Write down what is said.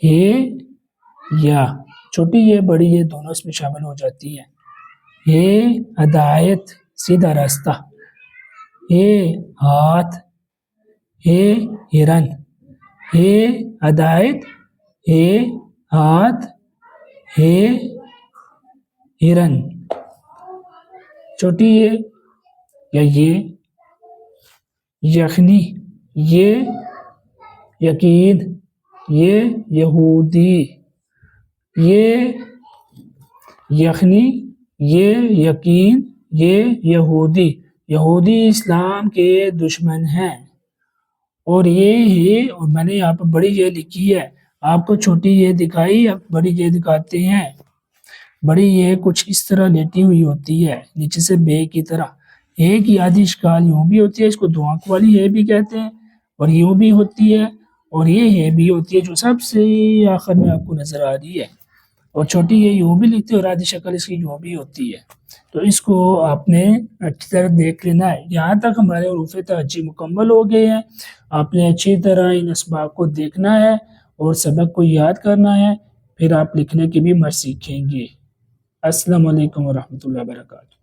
ہے یا، چھوٹی یہ بڑی یہ دونوں اس میں شامل ہو جاتی ہیں. ہے ہدایت سیدھا راستہ، ہے ہاتھ، ہے ہرن. ہے ہدایت، ہے ہاتھ، ہے ہرن. چھوٹی یہ یا یہ یخنی، یہ یقین، یہ یہودی. یہ یخنی، یہ یقین، یہ یہودی. یہودی اسلام کے دشمن ہیں. اور یہ ہے، اور میں نے یہاں پر بڑی یہ لکھی ہے، آپ کو چھوٹی یہ دکھائی، اب بڑی یہ دکھاتے ہیں. بڑی یہ کچھ اس طرح لیٹی ہوئی ہوتی ہے نیچے سے بے کی طرح. ایک کی آدھی شکال یوں بھی ہوتی ہے، اس کو دو آنکھ والی ہے بھی کہتے ہیں، اور یوں بھی ہوتی ہے، اور یہ ہے بھی ہوتی ہے جو سب سے آخر میں آپ کو نظر آ رہی ہے. اور چھوٹی یہ یوں بھی لکھتی ہے اور آدھی شکل اس کی یوں بھی ہوتی ہے. تو اس کو آپ نے اچھی طرح دیکھ لینا ہے. یہاں تک ہمارے حروف تہجی مکمل ہو گئے ہیں. آپ نے اچھی طرح ان اسباق کو دیکھنا ہے اور سبق کو یاد کرنا ہے، پھر آپ لکھنے کی بھی مشق سیکھیں گے. السلام علیکم ورحمۃ اللہ وبرکاتہ.